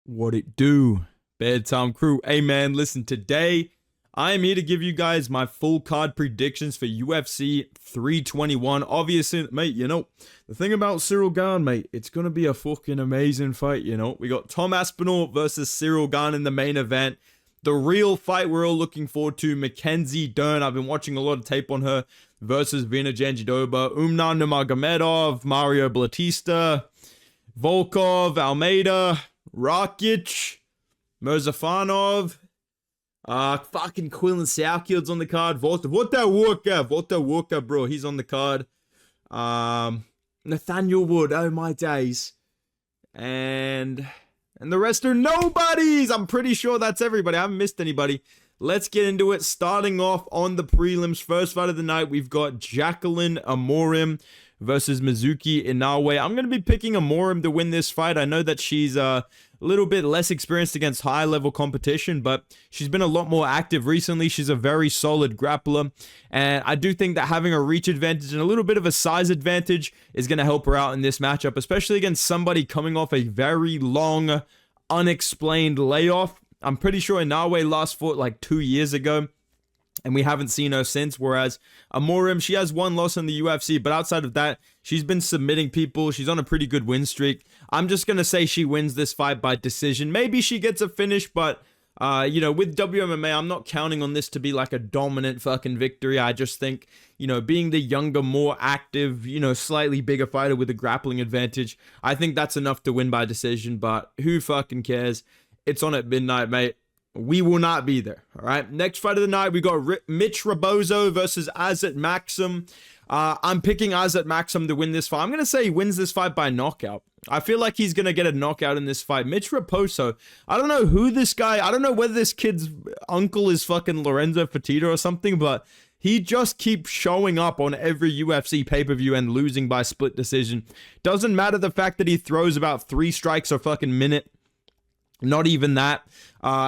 What it do? Bedtime crew. Hey man, listen, today I am here to give you guys my full card predictions for UFC 321. Obviously, mate, the thing about Cyril Gane, mate, it's going to be a fucking amazing fight, We got Tom Aspinall versus Cyril Gane in the main event. The real fight we're all looking forward to, Mackenzie Dern. I've been watching a lot of tape on her versus Vina Jandiroba. Umna Nurmagomedov, Mario Bautista, Volkov, Almeida, Rakic, Mirzafanov, fucking Quillen Soukield's on the card. Volta Walker, bro, he's on the card. Nathaniel Wood, oh my days. And the rest are nobodies. I'm pretty sure that's everybody. I haven't missed anybody. Let's get into it. Starting off on the prelims, first fight of the night, we've got Jacqueline Amorim versus Mizuki Inoue. I'm going to be picking Amorim to win this fight. I know that she's a little bit less experienced against high-level competition, but she's been a lot more active recently. She's a very solid grappler, and I do think that having a reach advantage and a little bit of a size advantage is going to help her out in this matchup, especially against somebody coming off a very long, unexplained layoff. I'm pretty sure Inoue last fought like 2 years ago, and we haven't seen her since, whereas Amorim, she has one loss in the UFC, but outside of that, she's been submitting people. She's on a pretty good win streak. I'm just going to say she wins this fight by decision. Maybe she gets a finish, but, with WMMA, I'm not counting on this to be like a dominant fucking victory. I just think, being the younger, more active, slightly bigger fighter with a grappling advantage, I think that's enough to win by decision, but who fucking cares? It's on at midnight, mate. We will not be there, all right? Next fight of the night, we got Mitch Rabozo versus Azat Maxim. I'm picking Azat Maxim to win this fight. I'm going to say he wins this fight by knockout. I feel like he's going to get a knockout in this fight. Mitch Raposo, I don't know who this guy, I don't know whether this kid's uncle is fucking Lorenzo Fertitta or something, but he just keeps showing up on every UFC pay-per-view and losing by split decision. Doesn't matter the fact that he throws about 3 strikes a fucking minute. Not even that.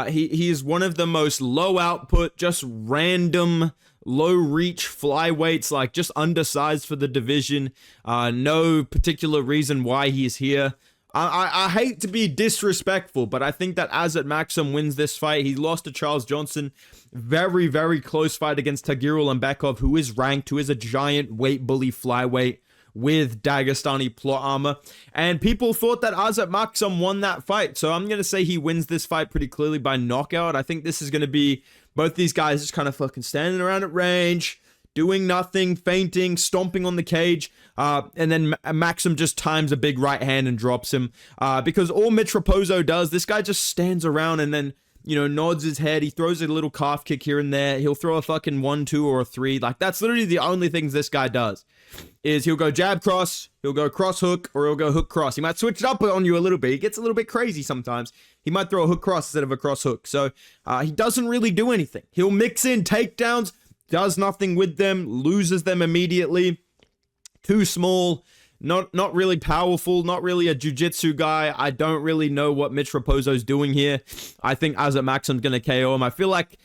He is one of the most low output, just random, low reach flyweights, like just undersized for the division. No particular reason why he's here. I hate to be disrespectful, but I think that Azat Maxim wins this fight. He lost to Charles Johnson. Very, very close fight against Tagirul Umbekov, who is ranked, who is a giant weight bully flyweight with Dagestani plot armor, and people thought that Azat Maxim won that fight, so I'm going to say he wins this fight pretty clearly by knockout. I think this is going to be both these guys just kind of fucking standing around at range, doing nothing, feinting, stomping on the cage, and then Maxim just times a big right hand and drops him, because all Mitch Raposo does, this guy just stands around and then nods his head. He throws a little calf kick here and there. He'll throw a fucking 1, 2, or a 3. Like, that's literally the only things this guy does. Is he'll go jab cross, he'll go cross hook, or he'll go hook cross. He might switch it up on you a little bit. He gets a little bit crazy sometimes. He might throw a hook cross instead of a cross hook. So he doesn't really do anything. He'll mix in takedowns, does nothing with them, loses them immediately. Too small. Not really powerful, not really a jiu-jitsu guy. I don't really know what Mitch Raposo's doing here. I think Azat Maxim's going to KO him. I feel like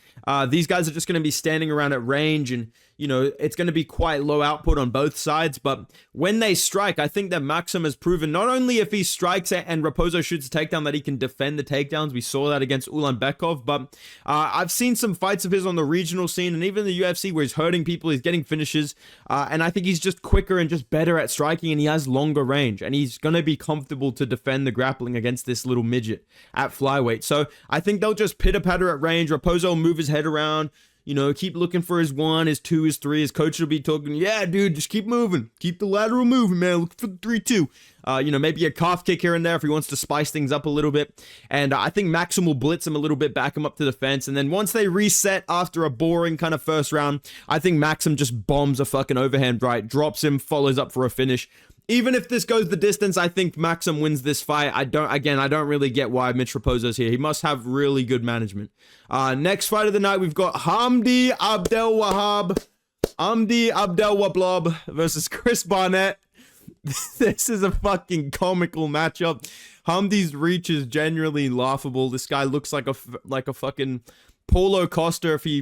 these guys are just going to be standing around at range, and it's going to be quite low output on both sides, but when they strike, I think that Maxim has proven not only if he strikes and Raposo shoots a takedown that he can defend the takedowns. We saw that against Ulanbekov, but I've seen some fights of his on the regional scene and even the UFC where he's hurting people, he's getting finishes, and I think he's just quicker and just better at striking, and he has longer range, and he's going to be comfortable to defend the grappling against this little midget at flyweight. So I think they'll just pitter-patter at range. Raposo will move his head around, keep looking for his 1, his 2, his 3. His coach will be talking, yeah, dude, just keep moving. Keep the lateral moving, man. Look for the 3-2. Maybe a calf kick here and there if he wants to spice things up a little bit. And I think Maxim will blitz him a little bit, back him up to the fence. And then once they reset after a boring kind of first round, I think Maxim just bombs a fucking overhand right, drops him, follows up for a finish. Even if this goes the distance, I think Maxim wins this fight. I don't really get why Mitch Raposo's here. He must have really good management. Next fight of the night, we've got Hamdi Abdelwahab versus Chris Barnett. This is a fucking comical matchup. Hamdi's reach is genuinely laughable. This guy looks like a fucking Paulo Costa if he...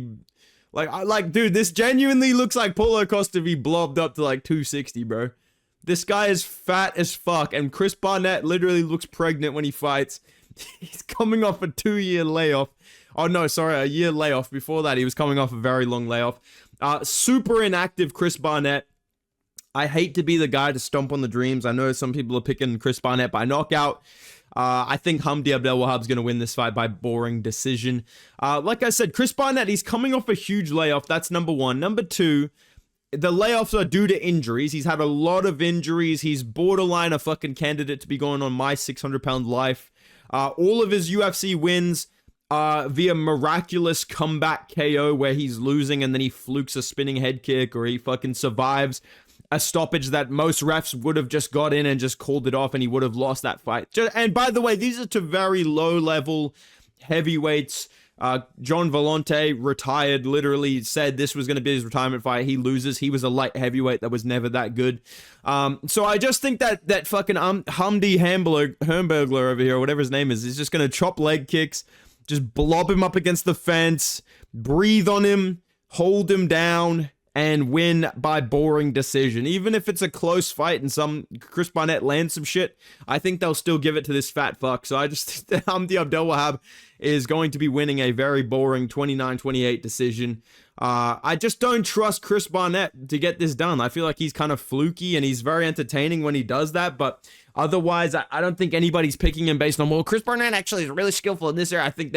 Dude, this genuinely looks like Paulo Costa if he blobbed up to like 260, bro. This guy is fat as fuck, and Chris Barnett literally looks pregnant when he fights. He's coming off a 2-year layoff. Oh, no, sorry, a year layoff. Before that, he was coming off a very long layoff. Super inactive Chris Barnett. I hate to be the guy to stomp on the dreams. I know some people are picking Chris Barnett by knockout. I think Hamdi Abdelwahab's going to win this fight by boring decision. Like I said, Chris Barnett, he's coming off a huge layoff. That's number one. Number two, the layoffs are due to injuries. He's had a lot of injuries. He's borderline a fucking candidate to be going on my 600-pound life. All of his UFC wins via miraculous comeback KO where he's losing and then he flukes a spinning head kick, or he fucking survives a stoppage that most refs would have just got in and just called it off, and he would have lost that fight. And by the way, these are to very low-level heavyweights. John Volante retired, literally said this was going to be his retirement fight. He loses. He was a light heavyweight that was never that good. So I just think that fucking Hamdi Hamburglar over here, or whatever his name is just going to chop leg kicks, just blob him up against the fence, breathe on him, hold him down, and win by boring decision. Even if it's a close fight and Chris Barnett lands some shit, I think they'll still give it to this fat fuck. So I just think that Hamdi Abdelwahab is going to be winning a very boring 29-28 decision. I just don't trust Chris Barnett to get this done. I feel like he's kind of fluky and he's very entertaining when he does that, but otherwise, I don't think anybody's picking him based on, well, Chris Barnett actually is really skillful in this area. I think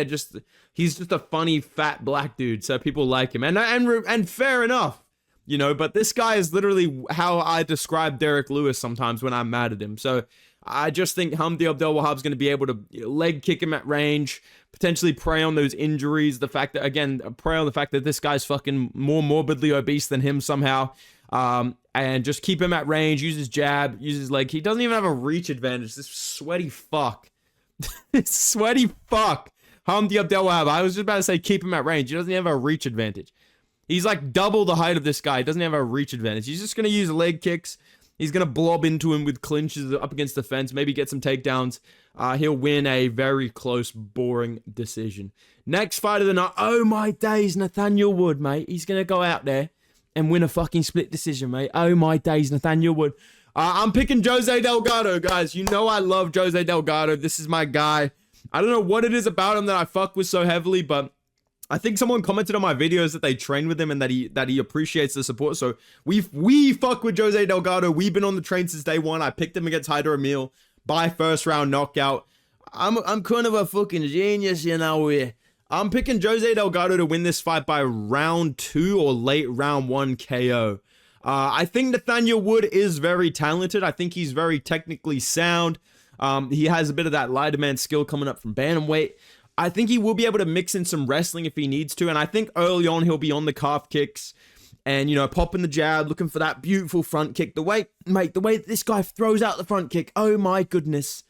he's just a funny, fat black dude, so people like him. And fair enough. You know, but this guy is literally how I describe Derek Lewis sometimes when I'm mad at him. So I just think Hamdi Abdelwahab's going to be able to leg kick him at range, potentially prey on those injuries. The fact that, again, prey on the fact that this guy's fucking more morbidly obese than him somehow. And just keep him at range, use his jab, use his leg. He doesn't even have a reach advantage. This sweaty fuck. This sweaty fuck. Hamdi Abdelwahab. I was just about to say keep him at range. He doesn't even have a reach advantage. He's like double the height of this guy. He doesn't have a reach advantage. He's just going to use leg kicks. He's going to blob into him with clinches up against the fence, maybe get some takedowns. He'll win a very close, boring decision. Next fight of the night. Oh my days, Nathaniel Wood, mate. He's going to go out there and win a fucking split decision, mate. Oh my days, Nathaniel Wood. I'm picking Jose Delgado, guys. You know I love Jose Delgado. This is my guy. I don't know what it is about him that I fuck with so heavily, but I think someone commented on my videos that they train with him and that he appreciates the support. So we fuck with Jose Delgado. We've been on the train since day one. I picked him against Haider Emil by first round knockout. I'm kind of a fucking genius, you know. I'm picking Jose Delgado to win this fight by round 2 or late round 1 KO. I think Nathaniel Wood is very talented. I think he's very technically sound. He has a bit of that lighter man skill coming up from bantamweight. I think he will be able to mix in some wrestling if he needs to. And I think early on he'll be on the calf kicks and, you know, popping the jab, looking for that beautiful front kick. The way this guy throws out the front kick, oh my goodness.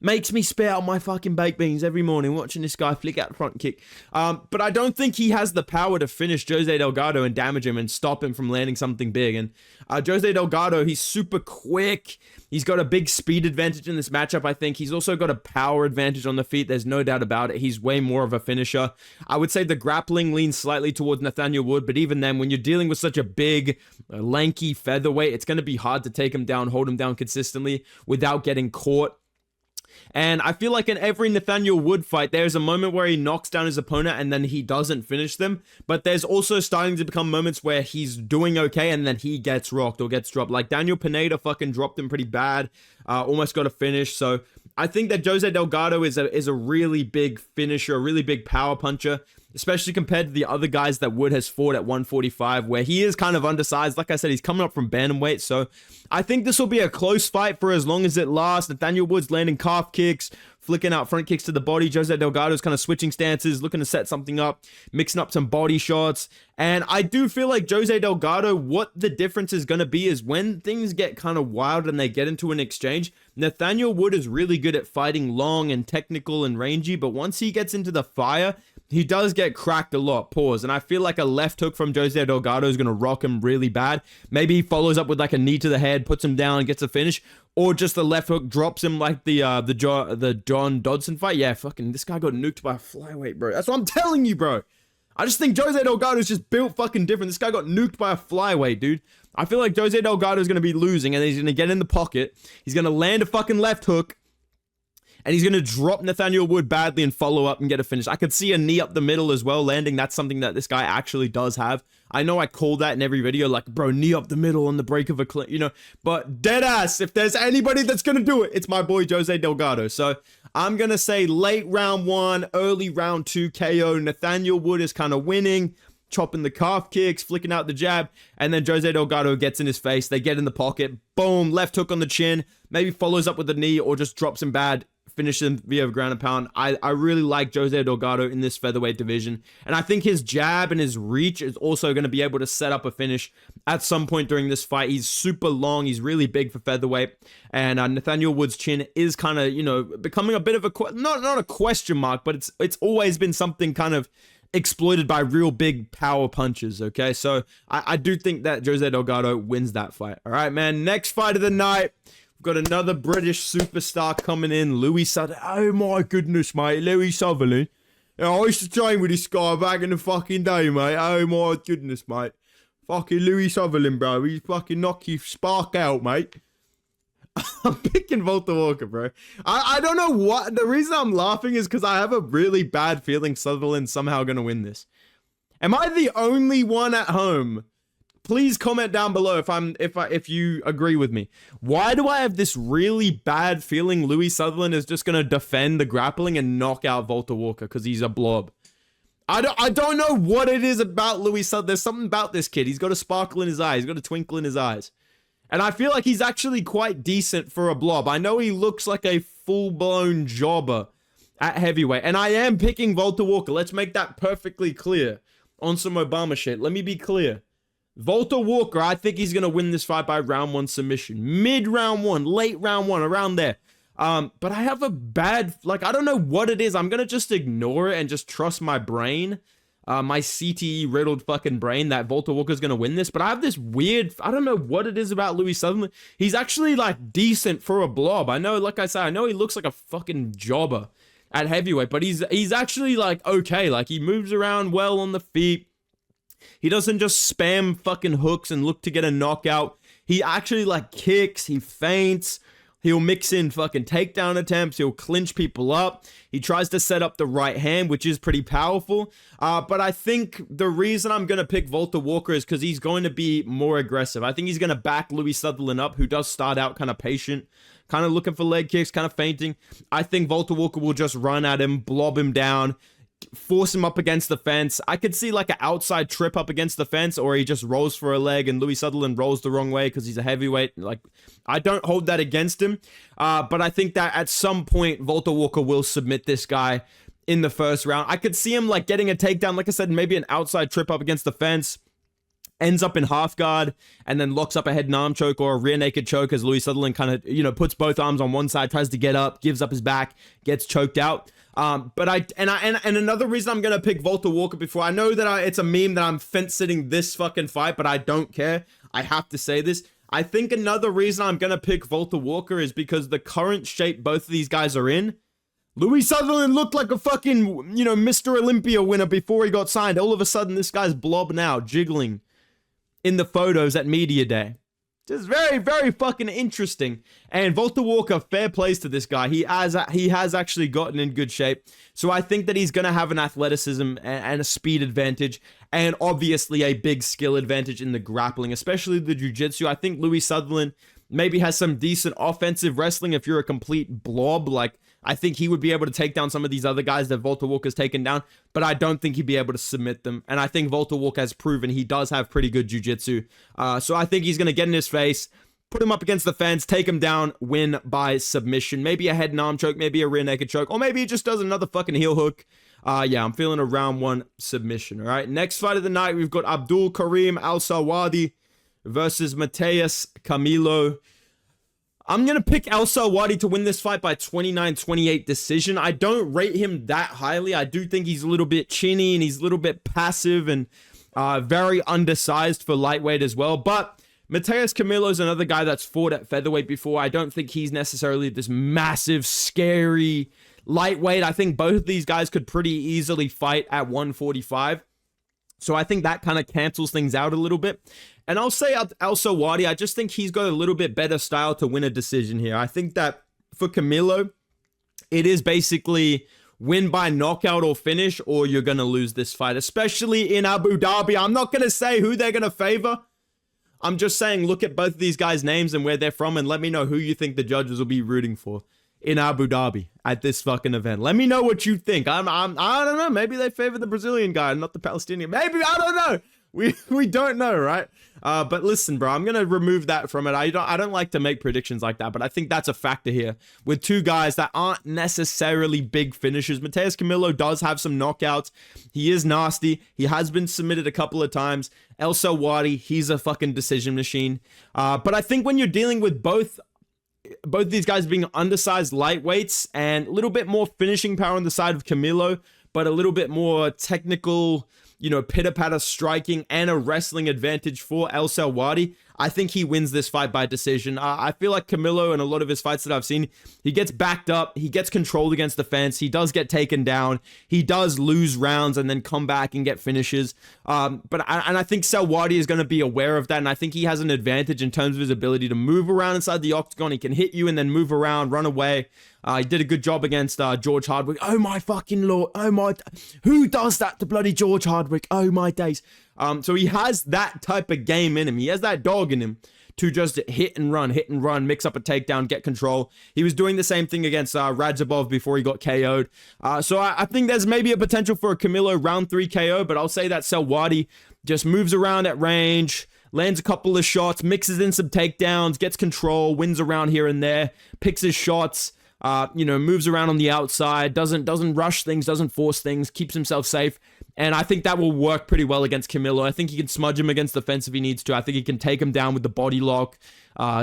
Makes me spit out my fucking baked beans every morning watching this guy flick out the front kick. But I don't think he has the power to finish Jose Delgado and damage him and stop him from landing something big. And Jose Delgado, he's super quick. He's got a big speed advantage in this matchup, I think. He's also got a power advantage on the feet. There's no doubt about it. He's way more of a finisher. I would say the grappling leans slightly towards Nathaniel Wood, but even then, when you're dealing with such a big, lanky featherweight, it's going to be hard to take him down, hold him down consistently without getting caught. And I feel like in every Nathaniel Wood fight, there's a moment where he knocks down his opponent and then he doesn't finish them. But there's also starting to become moments where he's doing okay and then he gets rocked or gets dropped. Like Daniel Pineda fucking dropped him pretty bad. Almost got a finish. So I think that Jose Delgado is a really big finisher, a really big power puncher, especially compared to the other guys that Wood has fought at 145, where he is kind of undersized. Like I said, he's coming up from bantamweight, so I think this will be a close fight for as long as it lasts. Nathaniel Wood's landing calf kicks, flicking out front kicks to the body. Jose Delgado's kind of switching stances, looking to set something up, mixing up some body shots. And I do feel like Jose Delgado, what the difference is going to be is when things get kind of wild and they get into an exchange, Nathaniel Wood is really good at fighting long and technical and rangy, but once he gets into the fire, he does get cracked a lot. Pause. And I feel like a left hook from Jose Delgado is going to rock him really bad. Maybe he follows up with like a knee to the head, puts him down, and gets a finish. Or just the left hook drops him like the John Dodson fight. Yeah, fucking this guy got nuked by a flyweight, bro. That's what I'm telling you, bro. I just think Jose Delgado is just built fucking different. This guy got nuked by a flyweight, dude. I feel like Jose Delgado is going to be losing and he's going to get in the pocket. He's going to land a fucking left hook. and he's going to drop Nathaniel Wood badly and follow up and get a finish. I could see a knee up the middle as well landing. That's something that this guy actually does have. I know I call that in every video, like, bro, knee up the middle on the break of a clip, you know, but dead ass, if there's anybody that's going to do it, it's my boy Jose Delgado. So I'm going to say late round 1, early round 2 KO. Nathaniel Wood is kind of winning, chopping the calf kicks, flicking out the jab, and then Jose Delgado gets in his face. They get in the pocket, boom, left hook on the chin, maybe follows up with a knee or just drops him bad, finishes him via ground and pound. I really like Jose Delgado in this featherweight division, and I think his jab and his reach is also going to be able to set up a finish at some point during this fight. He's super long, he's really big for featherweight, and Nathaniel Wood's chin is kind of, you know, becoming a bit of a, not a question mark, but it's always been something kind of exploited by real big power punches, okay? So I do think that Jose Delgado wins that fight. All right, man. Next fight of the night, we've got another British superstar coming in, Louis Sutherland. Oh my goodness, mate, Louis Sutherland. Yeah, I used to train with this guy back in the fucking day, mate. Oh my goodness, mate. Fucking Louis Sutherland, bro. He's fucking knock you spark out, mate. I'm picking Volta Walker, bro. I don't know what. The reason I'm laughing is because I have a really bad feeling Sutherland's somehow going to win this. Am I the only one at home? Please comment down below if you agree with me. Why do I have this really bad feeling Louis Sutherland is just going to defend the grappling and knock out Volta Walker because he's a blob? I don't know what it is about Louis Sutherland. There's something about this kid. He's got a sparkle in his eyes. He's got a twinkle in his eyes. And I feel like he's actually quite decent for a blob. I know he looks like a full-blown jobber at heavyweight. And I am picking Volta Walker. Let's make that perfectly clear on some Obama shit. Let me be clear. Volta Walker, I think he's going to win this fight by round 1 submission. Mid-round 1, late round 1, around there. But I have a bad, like, I don't know what it is. I'm going to just ignore it and just trust my brain. My CTE-riddled fucking brain that Volta Walker's going to win this. But I have this weird, I don't know what it is about Louis Sutherland. He's actually, like, decent for a blob. I know, like I said, I know he looks like a fucking jobber at heavyweight. But he's actually, like, okay. Like, he moves around well on the feet. He doesn't just spam fucking hooks and look to get a knockout. He actually, like, kicks. He feints. He'll mix in fucking takedown attempts. He'll clinch people up. He tries to set up the right hand, which is pretty powerful. But I think the reason I'm going to pick Volta Walker is because he's going to be more aggressive. I think he's going to back Louis Sutherland up, who does start out kind of patient, kind of looking for leg kicks, kind of feinting. I think Volta Walker will just run at him, blob him down, force him up against the fence. I could see like an outside trip up against the fence, or he just rolls for a leg and Louis Sutherland rolls the wrong way because he's a heavyweight. Like, I don't hold that against him, but I think that at some point Volta Walker will submit this guy in the first round. I could see him like getting a takedown, like I said, maybe an outside trip up against the fence, ends up in half guard, and then locks up a head and arm choke or a rear naked choke as Louis Sutherland kind of, you know, puts both arms on one side, tries to get up, gives up his back, gets choked out. But another reason I'm gonna pick Volta Walker before, I know that it's a meme that I'm fence sitting this fucking fight, but I don't care. I have to say this. I think another reason I'm gonna pick Volta Walker is because the current shape both of these guys are in. Louis Sutherland looked like a fucking, you know, Mr. Olympia winner before he got signed. All of a sudden, this guy's blob now, jiggling in the photos at media day. Just very, very fucking interesting. And Volta Walker, fair plays to this guy. He has actually gotten in good shape. So I think that he's going to have an athleticism and a speed advantage. And obviously a big skill advantage in the grappling, especially the jiu-jitsu. I think Louis Sutherland maybe has some decent offensive wrestling if you're a complete blob. Like, I think he would be able to take down some of these other guys that Volta Walker's taken down, but I don't think he'd be able to submit them. And I think Volta Walker has proven he does have pretty good jiu-jitsu. So I think he's going to get in his face, put him up against the fence, take him down, win by submission. Maybe a head and arm choke, maybe a rear naked choke, or maybe he just does another fucking heel hook. Yeah, I'm feeling a round 1 submission. All right, next fight of the night, we've got Abdul Karim Al-Sawadi versus Mateus Camilo. I'm going to pick Al-Sawadi to win this fight by 29-28 decision. I don't rate him that highly. I do think he's a little bit chinny and he's a little bit passive and very undersized for lightweight as well. But Mateus Camilo is another guy that's fought at featherweight before. I don't think he's necessarily this massive, scary lightweight. I think both of these guys could pretty easily fight at 145. So I think that kind of cancels things out a little bit. And I'll say Al-Sawadi, I just think he's got a little bit better style to win a decision here. I think that for Camilo, it is basically win by knockout or finish, or you're going to lose this fight, especially in Abu Dhabi. I'm not going to say who they're going to favor. I'm just saying, look at both of these guys' names and where they're from, and let me know who you think the judges will be rooting for in Abu Dhabi at this fucking event. Let me know what you think. I don't know. Maybe they favor the Brazilian guy, not the Palestinian. Maybe, I don't know. We don't know, right? But listen, bro, I'm gonna remove that from it. I don't like to make predictions like that, but I think that's a factor here with two guys that aren't necessarily big finishers. Mateus Camilo does have some knockouts. He is nasty. He has been submitted a couple of times. El Salwadi, he's a fucking decision machine. But I think when you're dealing with both these guys being undersized lightweights and a little bit more finishing power on the side of Camilo, but a little bit more technical, pitter-patter striking and a wrestling advantage for El Salwadi, I think he wins this fight by decision. I feel like Camilo, in a lot of his fights that I've seen, he gets backed up, he gets controlled against the fence, he does get taken down, he does lose rounds and then come back and get finishes. But I think Salwadi is going to be aware of that, and I think he has an advantage in terms of his ability to move around inside the octagon. He can hit you and then move around, run away. He did a good job against George Hardwick. Oh my fucking lord. Who does that to bloody George Hardwick? Oh my days. So he has that type of game in him. He has that dog in him to just hit and run, mix up a takedown, get control. He was doing the same thing against Radzhabov before he got KO'd. So I think there's maybe a potential for a Camilo round 3 KO, but I'll say that Salwadi just moves around at range, lands a couple of shots, mixes in some takedowns, gets control, wins around here and there, picks his shots. Moves around on the outside, doesn't rush things, doesn't force things, keeps himself safe. And I think that will work pretty well against Camilo. I think he can smudge him against the fence if he needs to. I think he can take him down with the body lock,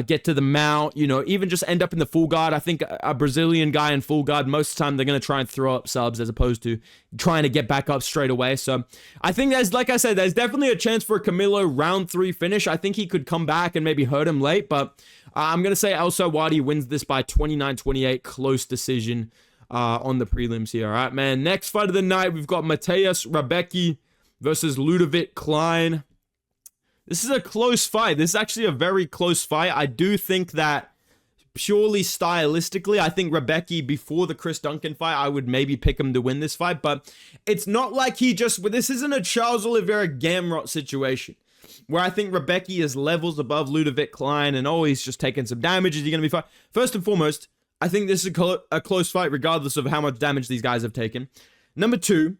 get to the mount, even just end up in the full guard. I think a Brazilian guy in full guard, most of the time they're going to try and throw up subs as opposed to trying to get back up straight away. So I think like I said, there's definitely a chance for a Camilo round 3 finish. I think he could come back and maybe hurt him late, but I'm going to say El Salwadi wins this by 29-28, close decision on the prelims here. All right, man. Next fight of the night, we've got Mateusz Rebecki versus Ludovic Klein. This is a close fight. This is actually a very close fight. I do think that purely stylistically, I think Rebecki, before the Chris Duncan fight, I would maybe pick him to win this fight, but it's not like this isn't a Charles Oliveira Gamrot situation, where I think Rebecki is levels above Ludovic Klein and he's just taking some damage. Is he going to be fine? First and foremost, I think this is a close fight regardless of how much damage these guys have taken. Number 2,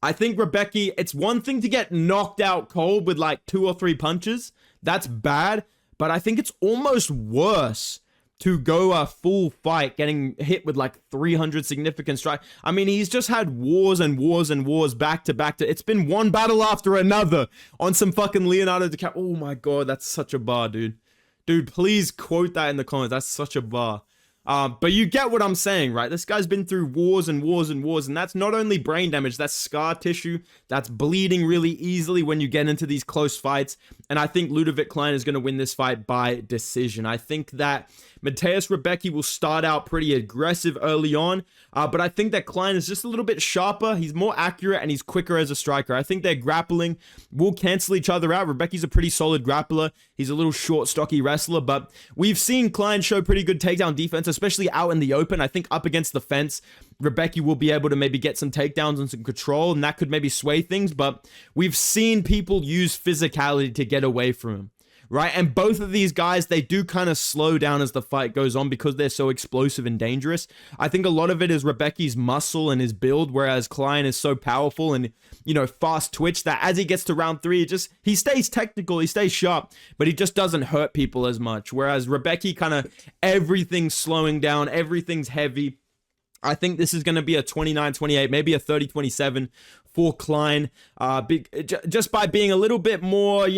I think Rebecki, it's one thing to get knocked out cold with like 2 or 3 punches. That's bad, but I think it's almost worse to go a full fight getting hit with like 300 significant strikes. I mean, he's just had wars and wars and wars back to back. It's been one battle after another on some fucking Leonardo DiCaprio. Oh my God, that's such a bar, dude. Dude, please quote that in the comments. That's such a bar. But you get what I'm saying, right? This guy's been through wars and wars and wars, and that's not only brain damage, that's scar tissue, that's bleeding really easily when you get into these close fights, and I think Ludovic Klein is going to win this fight by decision. I think that Mateusz Rebecki will start out pretty aggressive early on, but I think that Klein is just a little bit sharper, he's more accurate, and he's quicker as a striker. I think their grappling will cancel each other out. Rebecki's a pretty solid grappler, he's a little short, stocky wrestler, but we've seen Klein show pretty good takedown defense, especially out in the open. I think up against the fence, Rebecki will be able to maybe get some takedowns and some control, and that could maybe sway things, but we've seen people use physicality to get away from him, right? And both of these guys, they do kind of slow down as the fight goes on because they're so explosive and dangerous. I think a lot of it is Rebecki's muscle and his build, whereas Klein is so powerful and, fast twitch that as he gets to round 3, he stays technical, he stays sharp, but he just doesn't hurt people as much. Whereas Rebecki everything's slowing down, everything's heavy. I think this is going to be a 29-28, maybe a 30-27 for Klein, just by being a little bit more,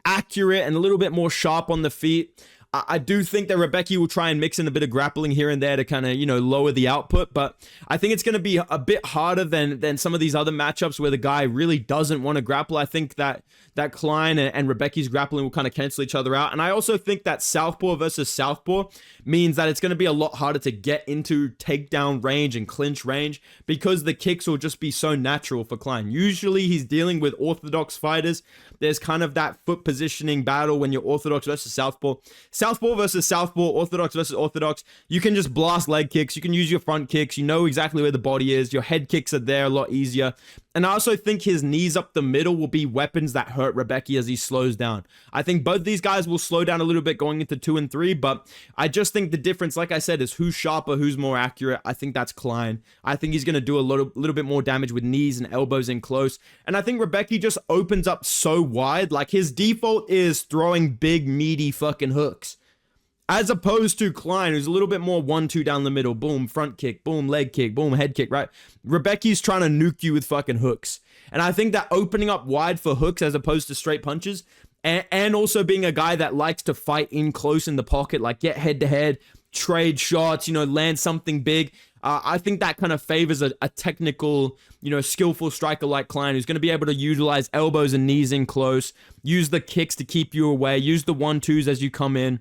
accurate and a little bit more sharp on the feet. I do think that Rebecki will try and mix in a bit of grappling here and there to kind of, lower the output, but I think it's going to be a bit harder than some of these other matchups where the guy really doesn't want to grapple. I think that Klein and Rebecki's grappling will kind of cancel each other out, and I also think that southpaw versus southpaw means that it's going to be a lot harder to get into takedown range and clinch range because the kicks will just be so natural for Klein. Usually he's dealing with orthodox fighters. There's kind of that foot positioning battle when you're orthodox versus southpaw. Southpaw versus Southpaw, orthodox versus orthodox, you can just blast leg kicks. You can use your front kicks. You know exactly where the body is. Your head kicks are there a lot easier. And I also think his knees up the middle will be weapons that hurt Rebecca as he slows down. I think both these guys will slow down a little bit going into 2 and 3, but I just think the difference, like I said, is who's sharper, who's more accurate. I think that's Klein. I think he's going to do a little bit more damage with knees and elbows in close. And I think Rebecca just opens up so wide. Like, his default is throwing big, meaty fucking hooks. As opposed to Klein, who's a little bit more 1-2 down the middle. Boom, front kick. Boom, leg kick. Boom, head kick, right? Rebecca's trying to nuke you with fucking hooks. And I think that opening up wide for hooks as opposed to straight punches, and also being a guy that likes to fight in close in the pocket, like get head-to-head, trade shots, land something big. I think that kind of favors a technical, skillful striker like Klein, who's going to be able to utilize elbows and knees in close, use the kicks to keep you away, use the 1-2s as you come in.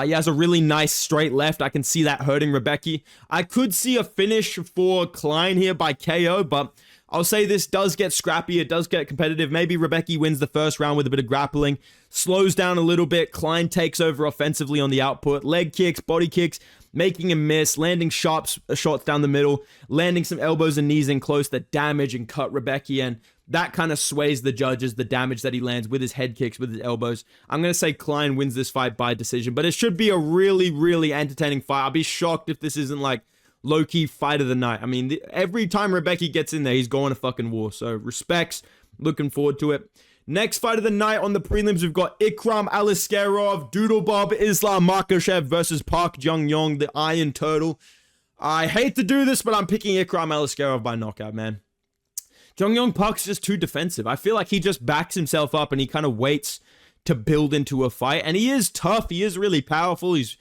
He has a really nice straight left. I can see that hurting Rebecca. I could see a finish for Klein here by KO, but I'll say this does get scrappy. It does get competitive. Maybe Rebecca wins the first round with a bit of grappling, slows down a little bit. Klein takes over offensively on the output. Leg kicks, body kicks, making him miss, landing shots down the middle, landing some elbows and knees in close that damage and cut Rebecca, and that kind of sways the judges, the damage that he lands with his head kicks, with his elbows. I'm going to say Klein wins this fight by decision, but it should be a really, really entertaining fight. I'll be shocked if this isn't like low-key fight of the night. I mean, every time Rebecca gets in there, he's going to fucking war. So respects, looking forward to it. Next fight of the night on the prelims, we've got Ikram Aliskerov, Doodlebob Islam Makhachev versus Park Jung-yong, the Iron Turtle. I hate to do this, but I'm picking Ikram Aliskerov by knockout, man. Jung-yong Park's just too defensive. I feel like he just backs himself up and he kind of waits to build into a fight. And he is tough. He is really powerful. He's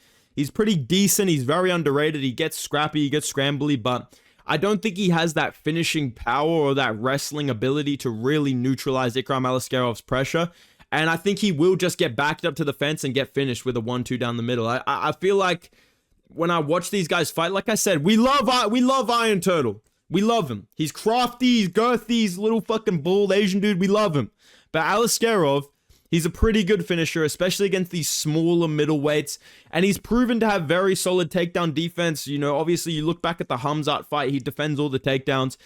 pretty decent. He's very underrated. He gets scrappy. He gets scrambly, but I don't think he has that finishing power or that wrestling ability to really neutralize Ikram Aliskerov's pressure. And I think he will just get backed up to the fence and get finished with a 1-2 down the middle. I feel like when I watch these guys fight, like I said, we love Iron Turtle. We love him. He's crafty, he's girthy, he's a little fucking bald Asian dude. We love him. But Aliskerov, he's a pretty good finisher, especially against these smaller middleweights. And he's proven to have very solid takedown defense. Obviously, you look back at the Hamzat fight, he defends all the takedowns.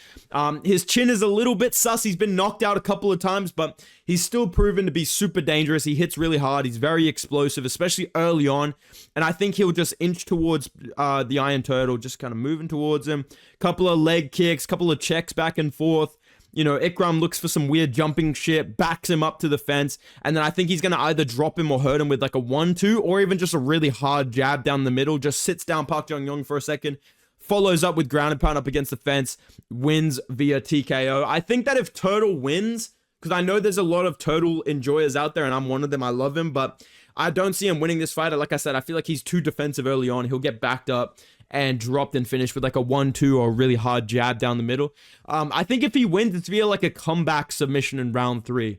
His chin is a little bit sus. He's been knocked out a couple of times, but he's still proven to be super dangerous. He hits really hard. He's very explosive, especially early on. And I think he'll just inch towards the Iron Turtle, just kind of moving towards him. Couple of leg kicks, couple of checks back and forth. Ikram looks for some weird jumping shit, backs him up to the fence, and then I think he's going to either drop him or hurt him with like a 1-2, or even just a really hard jab down the middle, just sits down Park Jung-yong for a second, follows up with ground and pound up against the fence, wins via TKO. I think that if Turtle wins, because I know there's a lot of Turtle enjoyers out there, and I'm one of them, I love him, but I don't see him winning this fight. Like I said, I feel like he's too defensive early on. He'll get backed up and dropped and finished with like a 1-2 or a really hard jab down the middle. I think if he wins, it's via like a comeback submission in round 3.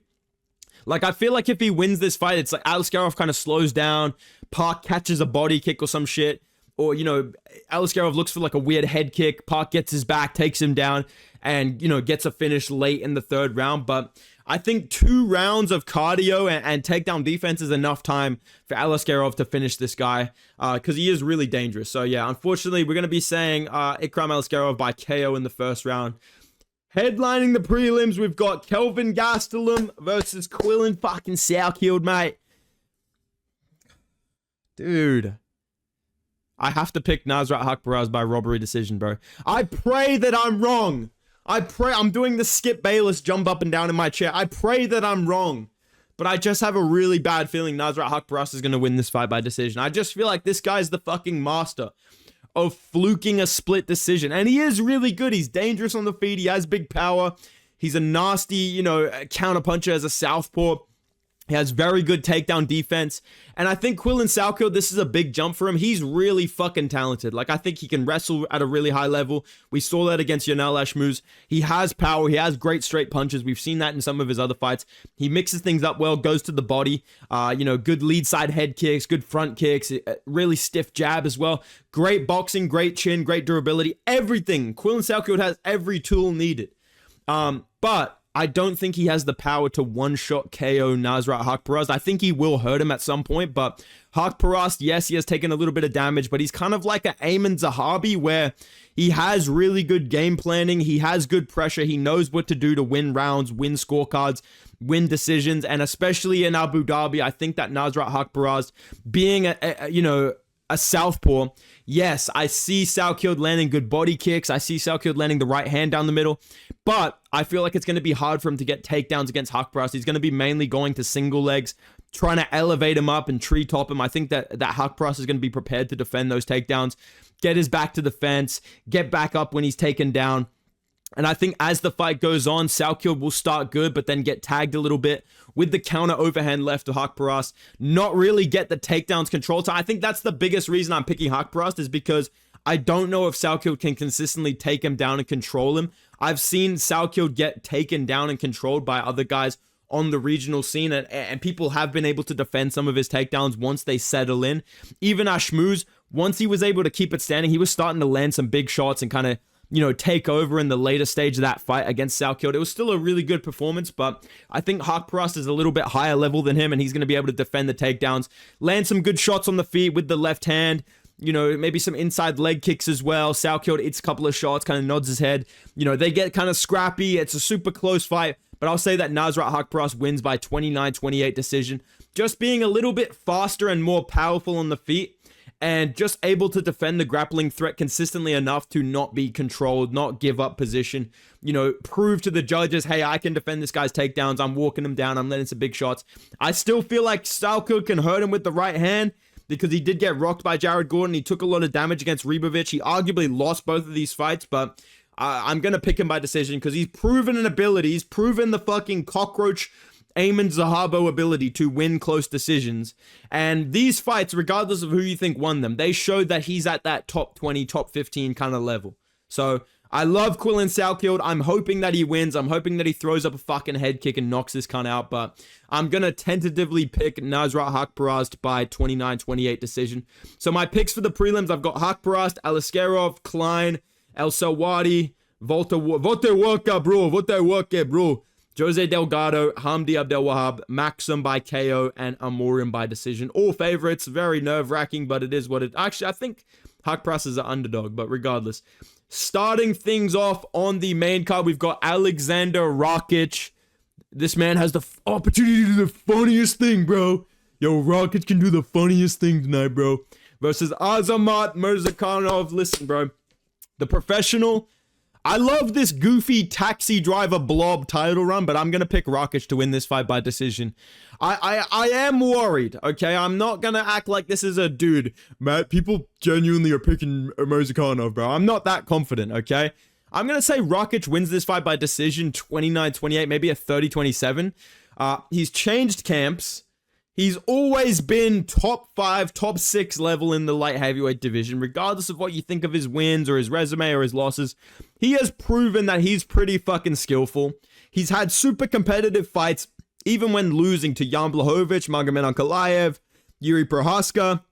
Like, I feel like if he wins this fight, it's like Aliskerov kind of slows down, Park catches a body kick or some shit, or, Aliskerov looks for like a weird head kick, Park gets his back, takes him down, and, gets a finish late in the 3rd round. But I think 2 rounds of cardio and takedown defense is enough time for Aliskerov to finish this guy, because he is really dangerous. So yeah, unfortunately, we're going to be saying Ikram Aliskerov by KO in the 1st round. Headlining the prelims, we've got Kelvin Gastelum versus Quillen fucking Sourkild, mate. Dude, I have to pick Nasrat Haqparast by robbery decision, bro. I pray that I'm wrong. I'm doing the Skip Bayless jump up and down in my chair. I pray that I'm wrong. But I just have a really bad feeling Nasrat Haqparast is going to win this fight by decision. I just feel like this guy's the fucking master of fluking a split decision. And he is really good. He's dangerous on the feet. He has big power. He's a nasty, counterpuncher as a southpaw. He has very good takedown defense. And I think Quillen Sourkild, this is a big jump for him. He's really fucking talented. Like, I think he can wrestle at a really high level. We saw that against Yanal Ashmouz. He has power. He has great straight punches. We've seen that in some of his other fights. He mixes things up well, goes to the body. Good lead side head kicks, good front kicks, really stiff jab as well. Great boxing, great chin, great durability. Everything. Quillen Sourkild has every tool needed. But I don't think he has the power to one-shot KO Nasrat Haqparast. I think he will hurt him at some point, but Haqparast, yes, he has taken a little bit of damage, but he's kind of like an Ayman Zahabi where he has really good game planning, he has good pressure, he knows what to do to win rounds, win scorecards, win decisions, and especially in Abu Dhabi, I think that Nasrat Haqparast being a southpaw, yes, I see Salkhild landing good body kicks. I see Salkhild landing the right hand down the middle, but I feel like it's going to be hard for him to get takedowns against Haqparast. He's going to be mainly going to single legs, trying to elevate him up and treetop him. I think that Haqparast is going to be prepared to defend those takedowns, get his back to the fence, get back up when he's taken down. And I think as the fight goes on, Salkhild will start good, but then get tagged a little bit with the counter overhand left of Haqparast, not really get the takedowns controlled. So I think that's the biggest reason I'm picking Haqparast, is because I don't know if Salkhild can consistently take him down and control him. I've seen Salkhild get taken down and controlled by other guys on the regional scene, and people have been able to defend some of his takedowns once they settle in. Even Ashmuz, once he was able to keep it standing, he was starting to land some big shots and kind of, take over in the later stage of that fight against Salkhild. It was still a really good performance, but I think Haqparast is a little bit higher level than him, and he's going to be able to defend the takedowns, land some good shots on the feet with the left hand, maybe some inside leg kicks as well. Salkhild hits a couple of shots, kind of nods his head. They get kind of scrappy. It's a super close fight, but I'll say that Nasrat Haqparast wins by 29-28 decision, just being a little bit faster and more powerful on the feet, and just able to defend the grappling threat consistently enough to not be controlled, not give up position, prove to the judges, hey, I can defend this guy's takedowns, I'm walking him down, I'm letting some big shots. I still feel like Salkhild can hurt him with the right hand, because he did get rocked by Jared Gordon. He took a lot of damage against Ribovic. He arguably lost both of these fights, but I'm going to pick him by decision because he's proven an ability. He's proven the fucking cockroach Ayman Zahabo ability to win close decisions. And these fights, regardless of who you think won them, they showed that he's at that top 20, top 15 kind of level. So I love Quillan Salkhild. I'm hoping that he wins. I'm hoping that he throws up a fucking head kick and knocks this cunt out. But I'm going to tentatively pick Nasrat Haqparast by 29-28 decision. So my picks for the prelims, I've got Haqparast, Aliskerov, Klein, El Sawadi, Vote Worker, bro. Jose Delgado, Hamdi Abdelwahab, Maxim by KO, and Amorim by decision. All favorites, very nerve-wracking, but it is what it... Actually, I think Haqparast is an underdog, but regardless. Starting things off on the main card, we've got Alexander Rakic. This man has the opportunity to do the funniest thing, bro. Yo, Rakic can do the funniest thing tonight, bro. Versus Azamat Murzakanov. Listen, bro. The professional... I love this goofy taxi driver blob title run, but I'm going to pick Rakic to win this fight by decision. I am worried, okay? I'm not going to act like this is a dude. Matt, people genuinely are picking Murzakanov, bro. I'm not that confident, okay? I'm going to say Rakic wins this fight by decision 29-28, maybe a 30-27. He's changed camps. He's always been top 5, top 6 level in the light heavyweight division, regardless of what you think of his wins or his resume or his losses. He has proven that he's pretty fucking skillful. He's had super competitive fights, even when losing to Jan Blachowicz, Magomed Ankalaev, Yuri Prohaska,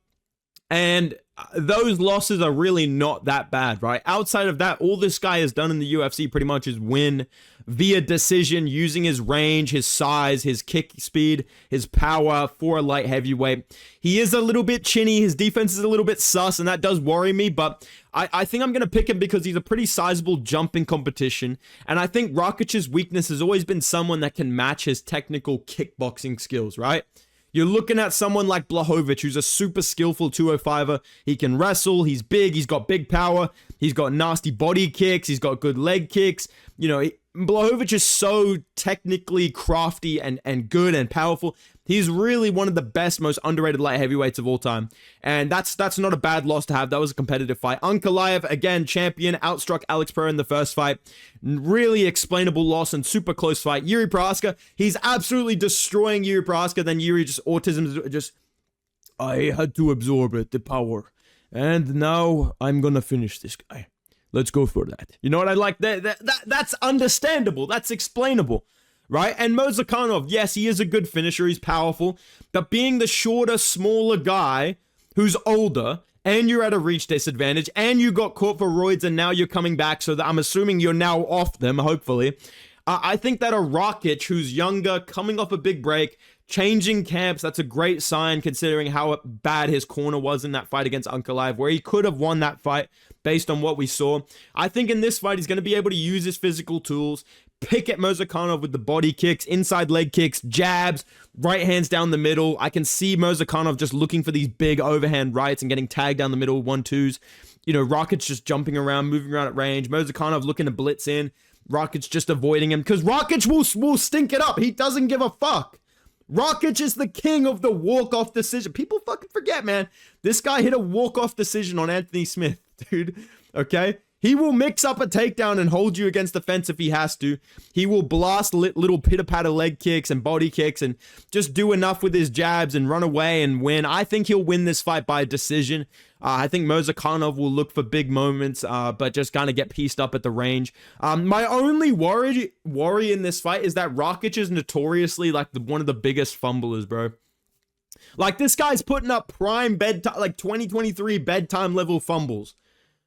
and those losses are really not that bad, right? Outside of that, all this guy has done in the UFC pretty much is win via decision, using his range, his size, his kick speed, his power for a light heavyweight. He is a little bit chinny. His defense is a little bit sus, and that does worry me, but I think I'm going to pick him because he's a pretty sizable jump in competition, and I think Rakic's weakness has always been someone that can match his technical kickboxing skills, right? You're looking at someone like Blachowicz, who's a super skillful 205er. He can wrestle, he's big, he's got big power, he's got nasty body kicks, he's got good leg kicks. Blachowicz is so technically crafty and good and powerful. He's really one of the best, most underrated light heavyweights of all time. And that's not a bad loss to have. That was a competitive fight. Ankalaev, again, champion, outstruck Alex Pereira in the first fight. Really explainable loss and super close fight. Yuri Prohaska, he's absolutely destroying Yuri Prohaska. Then Yuri I had to absorb it, the power. And now I'm gonna finish this guy. Let's go for that. You know what I like? That's understandable. That's explainable. Right? And Murzakanov, yes, he is a good finisher. He's powerful. But being the shorter, smaller guy who's older, and you're at a reach disadvantage, and you got caught for roids, and now you're coming back, so that I'm assuming you're now off them, hopefully. I think that a Rakic who's younger, coming off a big break, changing camps, that's a great sign considering how bad his corner was in that fight against Ankalaev, where he could have won that fight based on what we saw. I think in this fight, he's going to be able to use his physical tools, pick at Murzakanov with the body kicks, inside leg kicks, jabs, right hands down the middle. I can see Murzakanov just looking for these big overhand rights and getting tagged down the middle, 1-2s. You know, Rakic just jumping around, moving around at range. Murzakanov looking to blitz in. Rakic just avoiding him because Rakic will stink it up. He doesn't give a fuck. Rakic is the king of the walk-off decision. People fucking forget, man. This guy hit a walk-off decision on Anthony Smith, dude. Okay? He will mix up a takedown and hold you against the fence if he has to. He will blast little pitter-patter leg kicks and body kicks and just do enough with his jabs and run away and win. I think he'll win this fight by decision. I think Murzakanov will look for big moments, but just kind of get pieced up at the range. My only worry in this fight is that Rakic is notoriously like one of the biggest fumblers, bro. Like, this guy's putting up prime bedtime, like 2023 bedtime level fumbles.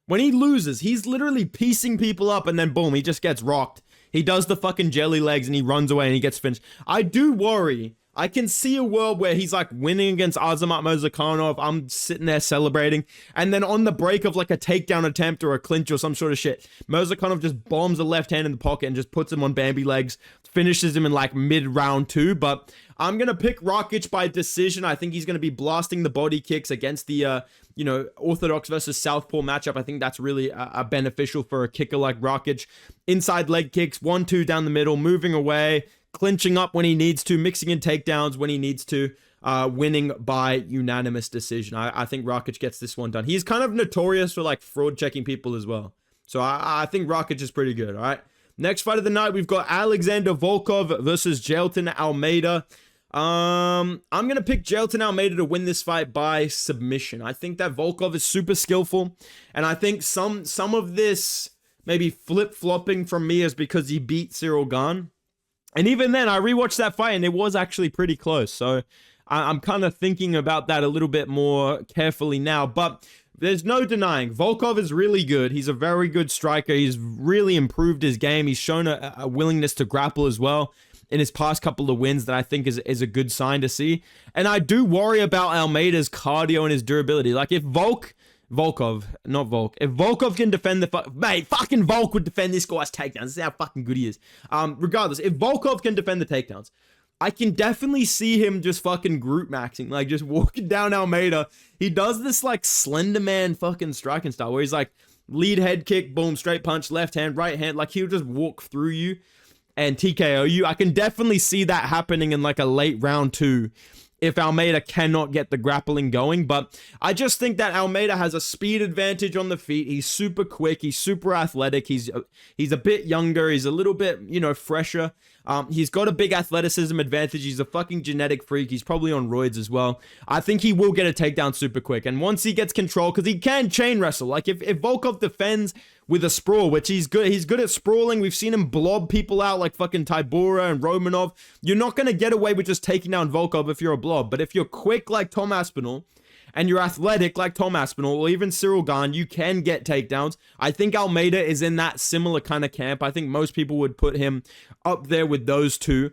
When he loses, he's literally piecing people up and then boom, he just gets rocked. He does the fucking jelly legs and he runs away and he gets finished. I do worry. I can see a world where he's like winning against Azamat Murzakanov. I'm sitting there celebrating. And then on the break of like a takedown attempt or a clinch or some sort of shit, Murzakanov just bombs a left hand in the pocket and just puts him on Bambi legs, finishes him in like mid-round 2. But I'm going to pick Rakic by decision. I think he's going to be blasting the body kicks against the, Orthodox versus Southpaw matchup. I think that's really beneficial for a kicker like Rakic. Inside leg kicks, 1-2 down the middle, moving away, clinching up when he needs to, mixing in takedowns when he needs to, winning by unanimous decision. I think Rakic gets this one done. He's kind of notorious for like fraud checking people as well. So I think Rakic is pretty good, all right? Next fight of the night, we've got Alexander Volkov versus Jailton Almeida. I'm going to pick Jailton Almeida to win this fight by submission. I think that Volkov is super skillful, and I think some of this maybe flip-flopping from me is because he beat Cyril Gane. And even then, I rewatched that fight, and it was actually pretty close. So I'm kind of thinking about that a little bit more carefully now. But there's no denying, Volkov is really good. He's a very good striker. He's really improved his game. He's shown a willingness to grapple as well in his past couple of wins that I think is a good sign to see. And I do worry about Almeida's cardio and his durability. Like, if Volkov can defend fucking Volk would defend this guy's takedowns. This is how fucking good he is. Regardless, if Volkov can defend the takedowns, I can definitely see him just fucking group maxing, like just walking down Almeida. He does this like Slender Man fucking striking style where he's like lead head kick, boom, straight punch, left hand, right hand. Like, he'll just walk through you and TKO you. I can definitely see that happening in like a late round 2 if Almeida cannot get the grappling going. But I just think that Almeida has a speed advantage on the feet. He's super quick. He's super athletic. He's a bit younger. He's a little bit, fresher. He's got a big athleticism advantage. He's a fucking genetic freak. He's probably on roids as well. I think he will get a takedown super quick. And once he gets control, because he can chain wrestle. Like, if Volkov defends with a sprawl, which he's good at sprawling. We've seen him blob people out like fucking Tybura and Romanov. You're not going to get away with just taking down Volkov if you're a blob. But if you're quick like Tom Aspinall, and you're athletic like Tom Aspinall or even Cyril Gane, you can get takedowns. I think Almeida is in that similar kind of camp. I think most people would put him up there with those two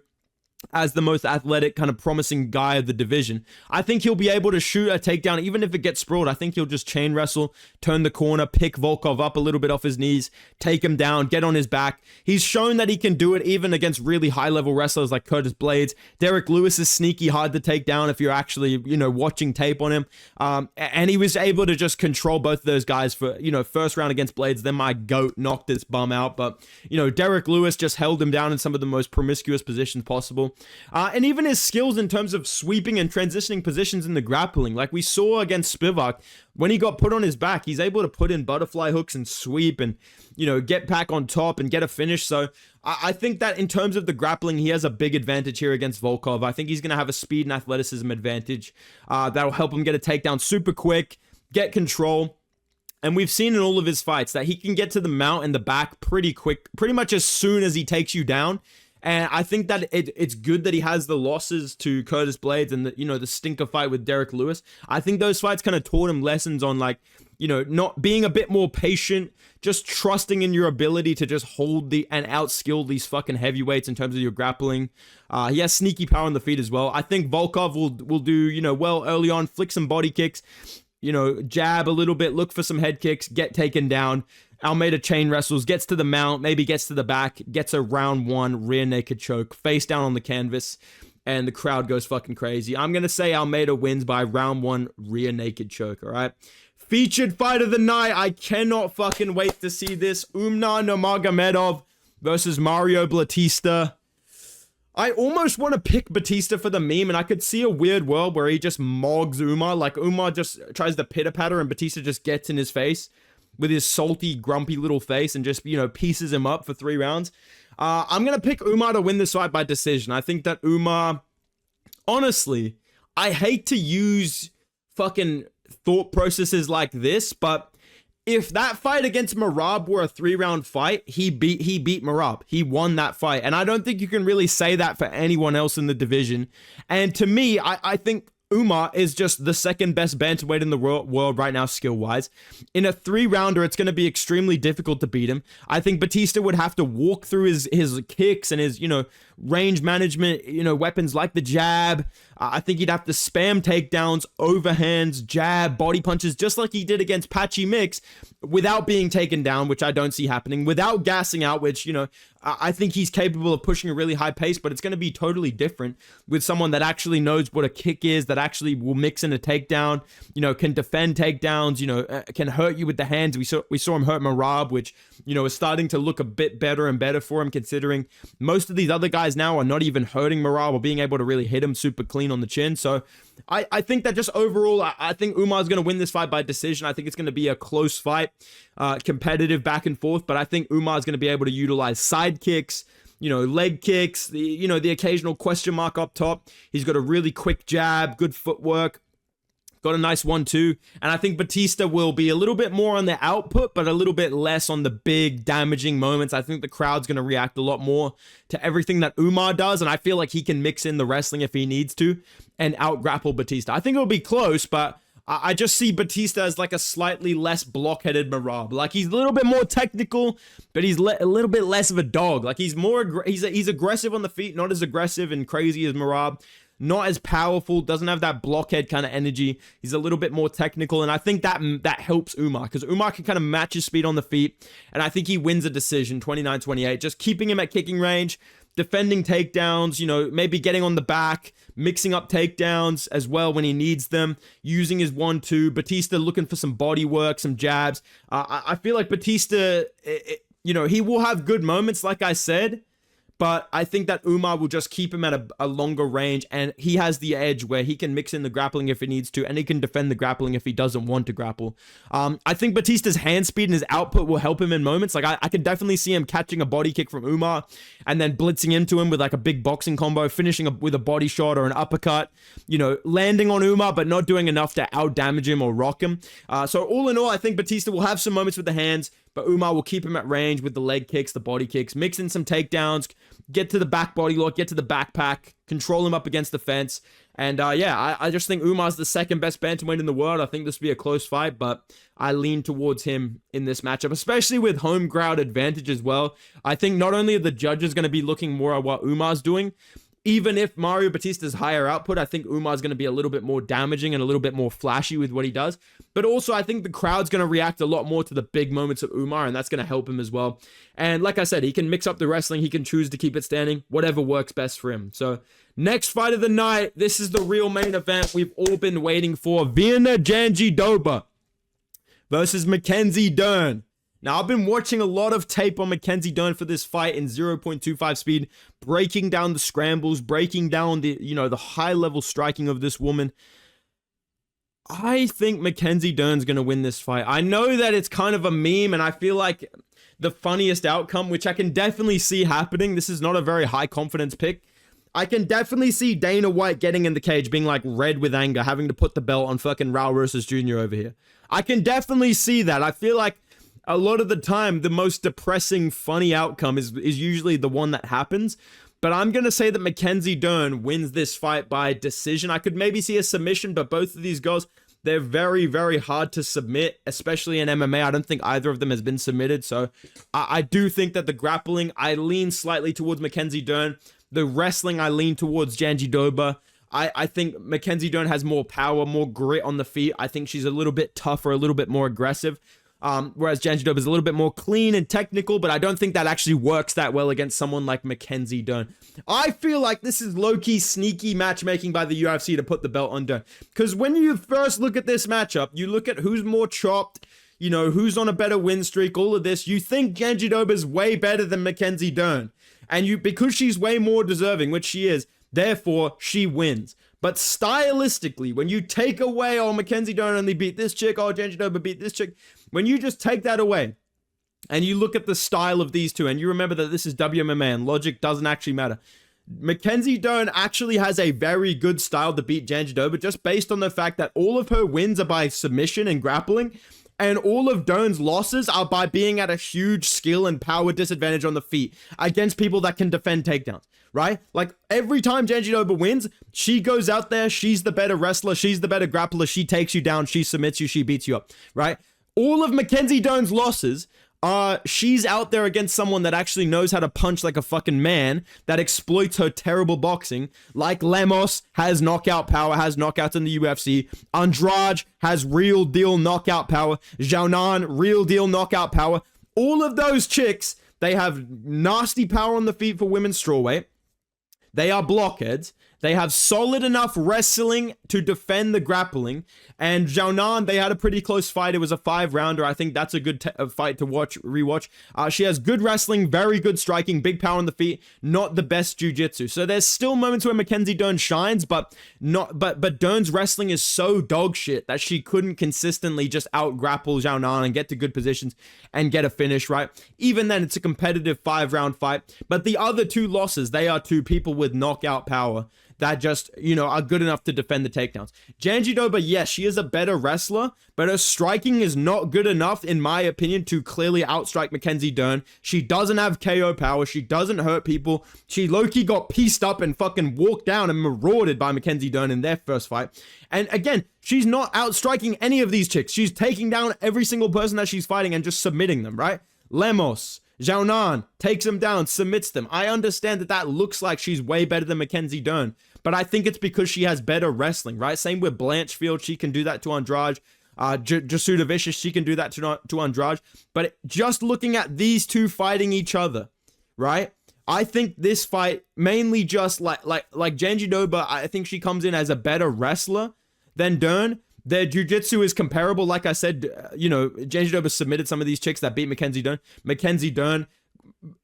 as the most athletic, kind of promising guy of the division. I think he'll be able to shoot a takedown, even if it gets sprawled. I think he'll just chain wrestle, turn the corner, pick Volkov up a little bit off his knees, take him down, get on his back. He's shown that he can do it even against really high-level wrestlers like Curtis Blades. Derek Lewis is sneaky hard to take down if you're actually, watching tape on him. And he was able to just control both of those guys for, first round against Blades. Then my GOAT knocked his bum out. But, Derek Lewis just held him down in some of the most promiscuous positions possible. And even his skills in terms of sweeping and transitioning positions in the grappling, like we saw against Spivak, when he got put on his back, he's able to put in butterfly hooks and sweep and, get back on top and get a finish. So I think that in terms of the grappling, he has a big advantage here against Volkov. I think he's going to have a speed and athleticism advantage that'll help him get a takedown super quick, get control. And we've seen in all of his fights that he can get to the mount and the back pretty quick, pretty much as soon as he takes you down. And I think that it's good that he has the losses to Curtis Blades and the stinker fight with Derek Lewis. I think those fights kind of taught him lessons on like not being a bit more patient, just trusting in your ability to just hold and outskill these fucking heavyweights in terms of your grappling. He has sneaky power on the feet as well. I think Volkov will do, well early on, flick some body kicks, jab a little bit, look for some head kicks, get taken down. Almeida chain wrestles, gets to the mount, maybe gets to the back, gets a round 1 rear naked choke, face down on the canvas, and the crowd goes fucking crazy. I'm going to say Almeida wins by round 1 rear naked choke, all right? Featured fight of the night. I cannot fucking wait to see this. Umar Nurmagomedov versus Mario Batista. I almost want to pick Batista for the meme, and I could see a weird world where he just mogs Umar. Like, Umar just tries to pitter-patter, and Batista just gets in his face with his salty, grumpy little face and just, pieces him up for 3 rounds. I'm going to pick Umar to win this fight by decision. I think that Umar, honestly, I hate to use fucking thought processes like this, but if that fight against Merab were a 3-round fight, he beat Merab. He won that fight. And I don't think you can really say that for anyone else in the division. And to me, I think Umar is just the second best bantamweight in the world right now, skill-wise. In a 3-rounder, it's going to be extremely difficult to beat him. I think Batista would have to walk through his kicks and his, range management, weapons like the jab. I think he'd have to spam takedowns, overhands, jab, body punches, just like he did against Patchy Mix, without being taken down, which I don't see happening, without gassing out, which, I think he's capable of pushing a really high pace, but it's going to be totally different with someone that actually knows what a kick is, that actually will mix in a takedown, can defend takedowns, can hurt you with the hands. We saw him hurt Merab, which, is starting to look a bit better and better for him, considering most of these other guys now are not even hurting Merab or being able to really hit him super clean on the chin. So I think that just overall, I think Umar's going to win this fight by decision. I think it's going to be a close fight, competitive back and forth, but I think Umar's going to be able to utilize side kicks, leg kicks, the occasional question mark up top. He's got a really quick jab, good footwork, got a nice 1-2, and I think Batista will be a little bit more on the output, but a little bit less on the big damaging moments. I think the crowd's going to react a lot more to everything that Umar does, and I feel like he can mix in the wrestling if he needs to and out-grapple Batista. I think it'll be close, but I just see Batista as like a slightly less block-headed Merab. Like, he's a little bit more technical, but he's a little bit less of a dog. Like, he's he's aggressive on the feet, not as aggressive and crazy as Merab. Not as powerful, doesn't have that blockhead kind of energy. He's a little bit more technical, and I think that helps Umar, because Umar can kind of match his speed on the feet, and I think he wins a decision, 29-28, just keeping him at kicking range, defending takedowns, maybe getting on the back, mixing up takedowns as well when he needs them, using his 1-2. Batista looking for some body work, some jabs. I feel like Batista, he will have good moments, like I said, but I think that Umar will just keep him at a longer range, and he has the edge where he can mix in the grappling if he needs to, and he can defend the grappling if he doesn't want to grapple. I think Batista's hand speed and his output will help him in moments. Like, I can definitely see him catching a body kick from Umar and then blitzing into him with like a big boxing combo, finishing with a body shot or an uppercut, landing on Umar, but not doing enough to out-damage him or rock him. So all in all, I think Batista will have some moments with the hands, but Umar will keep him at range with the leg kicks, the body kicks, mix in some takedowns, get to the back body lock, get to the backpack, control him up against the fence. And I just think Umar's the second best bantamweight in the world. I think this will be a close fight, but I lean towards him in this matchup, especially with home crowd advantage as well. I think not only are the judges going to be looking more at what Umar's doing, even if Mario Batista's higher output, I think Umar's going to be a little bit more damaging and a little bit more flashy with what he does. But also, I think the crowd's going to react a lot more to the big moments of Umar, and that's going to help him as well. And like I said, he can mix up the wrestling. He can choose to keep it standing, whatever works best for him. So next fight of the night, this is the real main event we've all been waiting for. Virna Jandiroba versus Mackenzie Dern. Now, I've been watching a lot of tape on Mackenzie Dern for this fight in 0.25 speed, breaking down the scrambles, breaking down the, the high-level striking of this woman. I think Mackenzie Dern's going to win this fight. I know that it's kind of a meme, and I feel like the funniest outcome, which I can definitely see happening, this is not a very high-confidence pick, I can definitely see Dana White getting in the cage, being like red with anger, having to put the belt on fucking Raul Rosas Jr. over here. I can definitely see that. I feel like a lot of the time, the most depressing, funny outcome is usually the one that happens. But I'm going to say that Mackenzie Dern wins this fight by decision. I could maybe see a submission, but both of these girls, They're very, very hard to submit, especially in MMA. I don't think either of them has been submitted. So I do think that the grappling, I lean slightly towards Mackenzie Dern. The wrestling, I lean towards Jandiroba. I think Mackenzie Dern has more power, more grit on the feet. I think she's a little bit tougher, a little bit more aggressive. Whereas Jandiroba is a little bit more clean and technical, but I don't think that actually works that well against someone like Mackenzie Dern. I feel like this is low-key sneaky matchmaking by the UFC to put the belt on Dern. Because when you first look at this matchup, you look at who's more chopped, you know, who's on a better win streak, all of this. You think Jandiroba is way better than Mackenzie Dern. And because she's way more deserving, which she is, therefore she wins. But stylistically, when you take away, oh, Mackenzie Dern only beat this chick, oh, Jandiroba beat this chick, when you just take that away and you look at the style of these two and you remember that this is WMMA and logic doesn't actually matter, Mackenzie Dern actually has a very good style to beat Jandiroba just based on the fact that all of her wins are by submission and grappling, and all of Dern's losses are by being at a huge skill and power disadvantage on the feet against people that can defend takedowns, right? Like every time Jandiroba wins, she goes out there, she's the better wrestler, she's the better grappler, she takes you down, she submits you, she beats you up, right? All of Mackenzie Dern's losses she's out there against someone that actually knows how to punch like a fucking man, that exploits her terrible boxing, like Lemos has knockout power, has knockouts in the UFC. Andrade has real deal knockout power. Xiaonan, real deal knockout power. All of those chicks, they have nasty power on the feet for women's strawweight. They are blockheads. They have solid enough wrestling to defend the grappling. And Xiaonan, they had a pretty close fight. It was a 5-rounder. I think that's a good fight to rewatch. She has good wrestling, very good striking, big power on the feet, not the best jiu-jitsu. So there's still moments where Mackenzie Dern shines, but Dern's wrestling is so dog shit that she couldn't consistently just out-grapple Xiaonan and get to good positions and get a finish, right? Even then, it's a competitive 5-round fight. But the other two losses, they are two people with knockout power that just, you know, are good enough to defend the takedowns. Jandiroba, yes, she is a better wrestler, but her striking is not good enough, in my opinion, to clearly outstrike Mackenzie Dern. She doesn't have KO power. She doesn't hurt people. She low-key got pieced up and fucking walked down and marauded by Mackenzie Dern in their first fight. And again, she's not outstriking any of these chicks. She's taking down every single person that she's fighting and just submitting them, right? Lemos, Xiaonan takes them down, submits them. I understand that that looks like she's way better than Mackenzie Dern, but I think it's because she has better wrestling, right? Same with Blanchfield. She can do that to Andrade. Jasuda Vicious, she can do that to Andrade. But just looking at these two fighting each other, right? I think this fight mainly just like Jandiroba, I think she comes in as a better wrestler than Dern. Their jiu-jitsu is comparable. Like I said, you know, Jandiroba submitted some of these chicks that beat Mackenzie Dern. Mackenzie Dern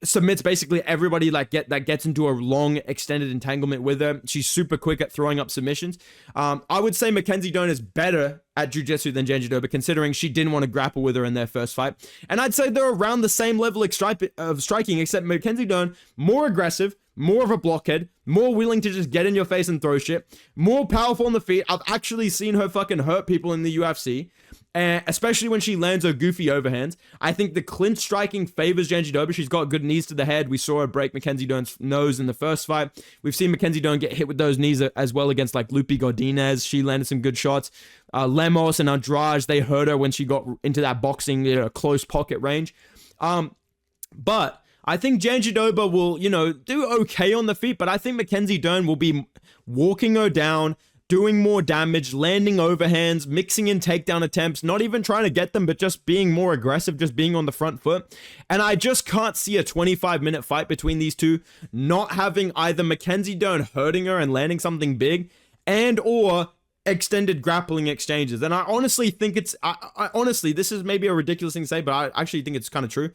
submits basically everybody that gets into a long extended entanglement with her. She's super quick at throwing up submissions. I would say Mackenzie Dern is better at jiu-jitsu than Jandiroba, considering she didn't want to grapple with her in their first fight. And I'd say they're around the same level of striking, except Mackenzie Dern more aggressive, more of a blockhead, more willing to just get in your face and throw shit, more powerful on the feet. I've actually seen her fucking hurt people in the UFC, especially when she lands her goofy overhands. I think the clinch striking favors Jandiroba. She's got good knees to the head. We saw her break Mackenzie Dern's nose in the first fight. We've seen Mackenzie Dern get hit with those knees as well against like Lupi Godinez. She landed some good shots. Lemos and Andrade, they hurt her when she got into that boxing, you know, close pocket range. But I think Jandiroba will, you know, do okay on the feet, but I think Mackenzie Dern will be walking her down, doing more damage, landing overhands, mixing in takedown attempts, not even trying to get them, but just being more aggressive, just being on the front foot. And I just can't see a 25-minute fight between these two not having either Mackenzie Dern hurting her and landing something big, and or extended grappling exchanges. And I honestly think I honestly, this is maybe a ridiculous thing to say, but I actually think it's kind of true.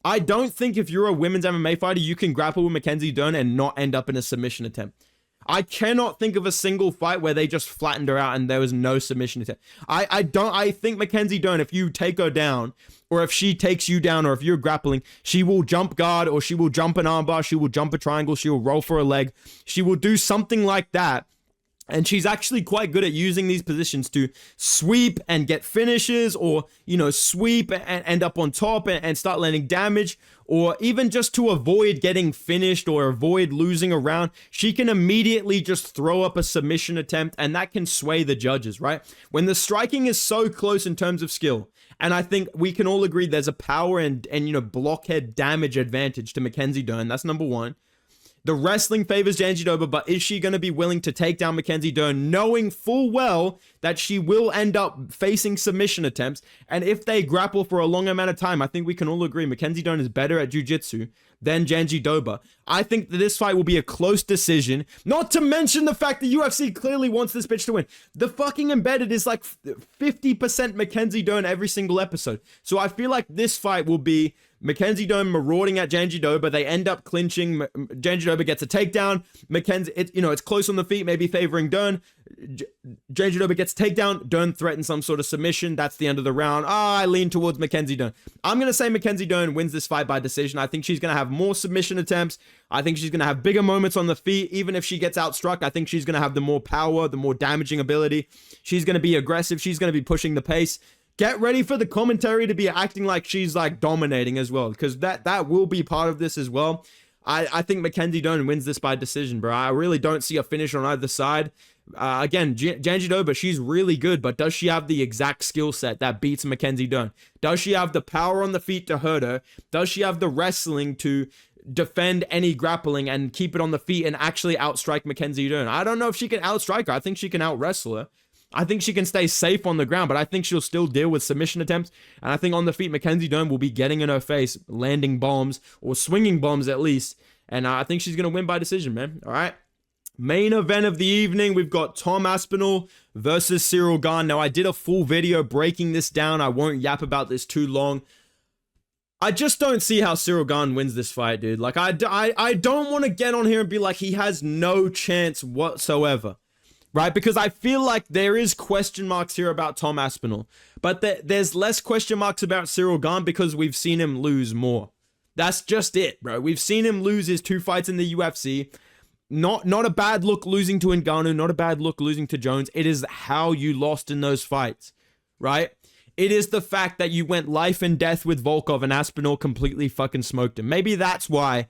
I don't think if you're a women's MMA fighter, you can grapple with Mackenzie Dern and not end up in a submission attempt. I cannot think of a single fight where they just flattened her out and there was no submission attempt. I think Mackenzie Dern, if you take her down, or if she takes you down, or if you're grappling, she will jump guard, or she will jump an armbar, she will jump a triangle, she will roll for a leg. She will do something like that. And she's actually quite good at using these positions to sweep and get finishes, or, you know, sweep and end up on top and start landing damage, or even just to avoid getting finished or avoid losing a round, she can immediately just throw up a submission attempt, and that can sway the judges, right? When the striking is so close in terms of skill, and I think we can all agree there's a power and blockhead damage advantage to Mackenzie Dern. That's number one. The wrestling favors Jandiroba, but is she going to be willing to take down Mackenzie Dern, knowing full well that she will end up facing submission attempts? And if they grapple for a long amount of time, I think we can all agree Mackenzie Dern is better at jiu-jitsu than Jandiroba. I think that this fight will be a close decision, not to mention the fact the UFC clearly wants this bitch to win. The fucking embedded is like 50% Mackenzie Dern every single episode. So I feel like this fight will be Mackenzie Dern marauding at Jandiroba. They end up clinching. Jandiroba gets a takedown. Mackenzie, it's close on the feet, maybe favoring Dern. Jandiroba gets a takedown. Dern threatens some sort of submission. That's the end of the round. I lean towards Mackenzie Dern. I'm going to say Mackenzie Dern wins this fight by decision. I think she's going to have more submission attempts. I think she's going to have bigger moments on the feet. Even if she gets outstruck, I think she's going to have the more power, the more damaging ability. She's going to be aggressive. She's going to be pushing the pace. Get ready for the commentary to be acting like she's like dominating as well, because that will be part of this as well. I think Mackenzie Dern wins this by decision, bro. I really don't see a finish on either side. Again, Jandiroba, she's really good, but does she have the exact skill set that beats Mackenzie Dern? Does she have the power on the feet to hurt her? Does she have the wrestling to defend any grappling and keep it on the feet and actually outstrike Mackenzie Dern? I don't know if she can outstrike her. I think she can out-wrestle her. I think she can stay safe on the ground, but I think she'll still deal with submission attempts. And I think on the feet, Mackenzie Dern will be getting in her face, landing bombs or swinging bombs at least. And I think she's going to win by decision, man. All right. Main event of the evening, we've got Tom Aspinall versus Cyril Gane. Now, I did a full video breaking this down. I won't yap about this too long. I just don't see how Cyril Gane wins this fight, dude. Like, I don't want to get on here and be like, he has no chance whatsoever. Right? Because I feel like there is question marks here about Tom Aspinall. But there's less question marks about Cyril Gane because we've seen him lose more. That's just it, bro. We've seen him lose his 2 fights in the UFC. Not a bad look losing to Ngannou. Not a bad look losing to Jones. It is how you lost in those fights. Right? It is the fact that you went life and death with Volkov and Aspinall completely fucking smoked him. Maybe that's why,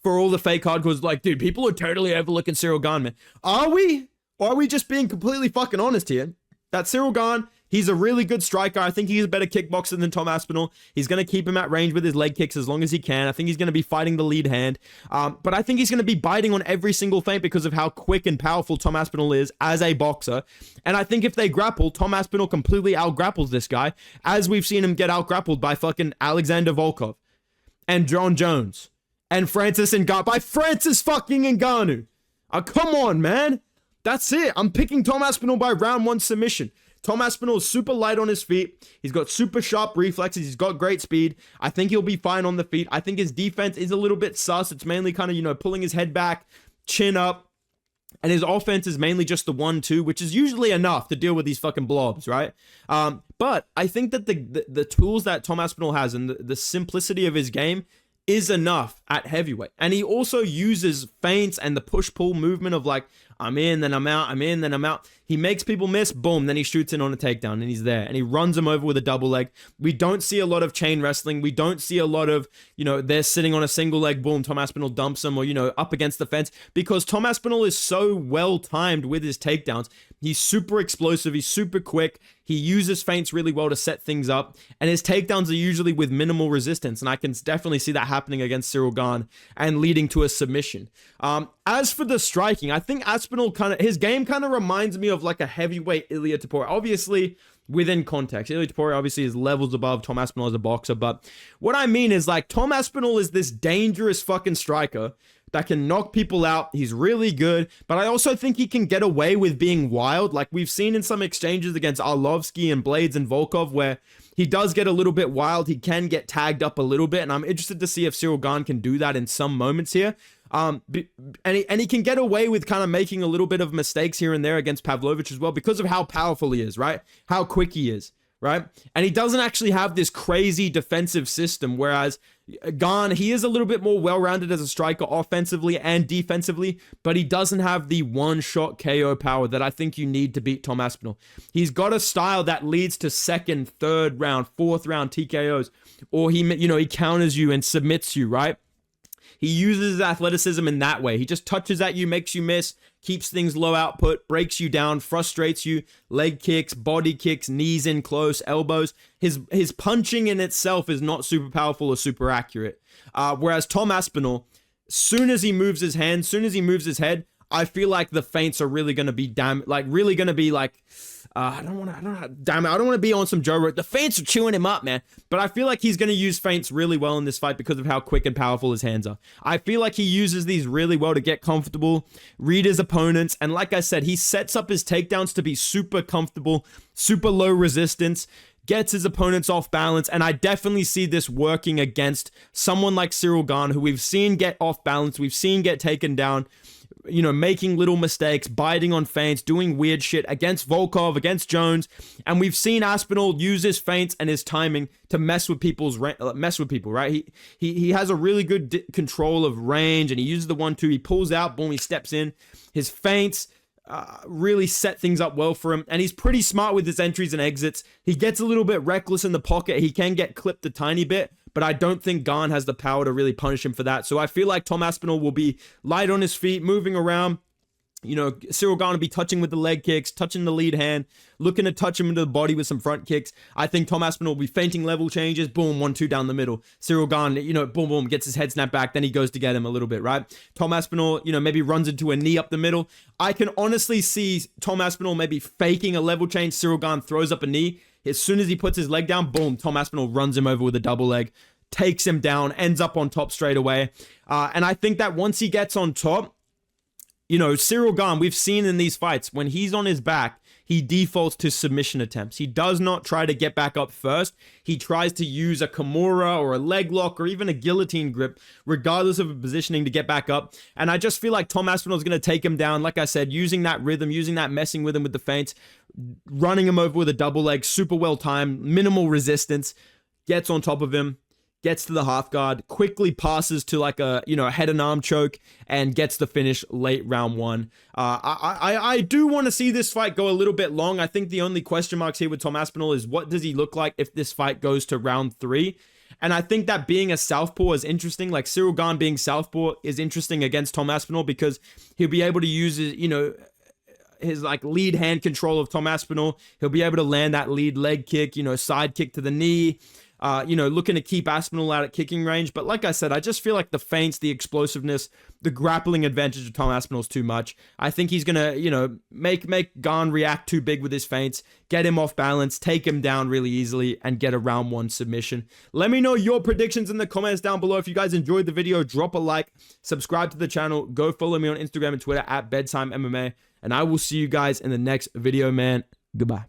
for all the fake hardcores, like, dude, people are totally overlooking Cyril Gane, man. Are we? Or are we just being completely fucking honest here? That Cyril Gane, he's a really good striker. I think he's a better kickboxer than Tom Aspinall. He's going to keep him at range with his leg kicks as long as he can. I think he's going to be fighting the lead hand. But I think he's going to be biting on every single feint because of how quick and powerful Tom Aspinall is as a boxer. And I think if they grapple, Tom Aspinall completely out-grapples this guy, as we've seen him get out-grappled by fucking Alexander Volkov and John Jones and Francis Ngannou. By Francis fucking Ngannou. Come on, man. That's it. I'm picking Tom Aspinall by round 1 submission. Tom Aspinall is super light on his feet. He's got super sharp reflexes. He's got great speed. I think he'll be fine on the feet. I think his defense is a little bit sus. It's mainly kind of, pulling his head back, chin up. And his offense is mainly just the 1-2, which is usually enough to deal with these fucking blobs, right? But I think that the tools that Tom Aspinall has and the simplicity of his game is enough at heavyweight. And he also uses feints and the push-pull movement of like, I'm in, then I'm out, I'm in, then I'm out. He makes people miss, boom, then he shoots in on a takedown and he's there. And he runs them over with a double leg. We don't see a lot of chain wrestling. We don't see a lot of, they're sitting on a single leg, boom, Tom Aspinall dumps him or, up against the fence. Because Tom Aspinall is so well timed with his takedowns. He's super explosive. He's super quick. He uses feints really well to set things up. And his takedowns are usually with minimal resistance. And I can definitely see that happening against Cyril Gane and leading to a submission. As for the striking, I think Aspinall his game kind of reminds me of like a heavyweight Ilia Topuria. Obviously, within context. Ilia Topuria obviously is levels above Tom Aspinall as a boxer. But what I mean is like Tom Aspinall is this dangerous fucking striker that can knock people out. He's really good, but I also think he can get away with being wild. Like we've seen in some exchanges against Arlovsky and Blades and Volkov where he does get a little bit wild. He can get tagged up a little bit, and I'm interested to see if Cyril Gane can do that in some moments here. And he can get away with kind of making a little bit of mistakes here and there against Pavlovich as well because of how powerful he is, right? How quick he is, right? And he doesn't actually have this crazy defensive system, whereas, Gane, he is a little bit more well-rounded as a striker offensively and defensively, but he doesn't have the one-shot KO power that I think you need to beat Tom Aspinall. He's got a style that leads to second, third round, fourth round TKOs, or he counters you and submits you, right? He uses his athleticism in that way. He just touches at you, makes you miss, keeps things low output, breaks you down, frustrates you, leg kicks, body kicks, knees in close, elbows. His punching in itself is not super powerful or super accurate. Whereas Tom Aspinall, soon as he moves his hand, soon as he moves his head, I feel like the feints are really going to be I don't want to be on some Joe Rogan. The feints are chewing him up, man. But I feel like he's going to use feints really well in this fight because of how quick and powerful his hands are. I feel like he uses these really well to get comfortable, read his opponents, and like I said, he sets up his takedowns to be super comfortable, super low resistance, gets his opponents off balance, and I definitely see this working against someone like Ciryl Gane, who we've seen get off balance, we've seen get taken down, making little mistakes, biting on feints, doing weird shit against Volkov, against Jones, and we've seen Aspinall use his feints and his timing to mess with people, right? He has a really good control of range, and he uses the 1-2, he pulls out, boom, he steps in. His feints really set things up well for him, and he's pretty smart with his entries and exits. He gets a little bit reckless in the pocket. He can get clipped a tiny bit, but I don't think Gane has the power to really punish him for that. So I feel like Tom Aspinall will be light on his feet, moving around. Ciryl Gane will be touching with the leg kicks, touching the lead hand, looking to touch him into the body with some front kicks. I think Tom Aspinall will be feinting level changes, boom, 1-2 down the middle. Ciryl Gane, boom, boom, gets his head snapped back, then he goes to get him a little bit, right? Tom Aspinall, maybe runs into a knee up the middle. I can honestly see Tom Aspinall maybe faking a level change. Ciryl Gane throws up a knee. As soon as he puts his leg down, boom, Tom Aspinall runs him over with a double leg, takes him down, ends up on top straight away. And I think that once he gets on top, Ciryl Gane, we've seen in these fights, when he's on his back, he defaults to submission attempts. He does not try to get back up first. He tries to use a Kimura or a leg lock or even a guillotine grip, regardless of a positioning, to get back up. And I just feel like Tom Aspinall is going to take him down, like I said, using that rhythm, using that messing with him with the feints, running him over with a double leg, super well timed, minimal resistance, gets on top of him, gets to the half guard, quickly passes to like a head and arm choke, and gets the finish late round 1. I do want to see this fight go a little bit long. I think the only question marks here with Tom Aspinall is what does he look like if this fight goes to round 3? And I think that being a southpaw is interesting. Like Ciryl Gane being southpaw is interesting against Tom Aspinall because he'll be able to use his like lead hand control of Tom Aspinall. He'll be able to land that lead leg kick, side kick to the knee. Looking to keep Aspinall out at kicking range. But like I said, I just feel like the feints, the explosiveness, the grappling advantage of Tom Aspinall is too much. I think he's going to, make Gane react too big with his feints, get him off balance, take him down really easily, and get a round 1 submission. Let me know your predictions in the comments down below. If you guys enjoyed the video, drop a like, subscribe to the channel, go follow me on Instagram and Twitter at Bedtime MMA, and I will see you guys in the next video, man. Goodbye.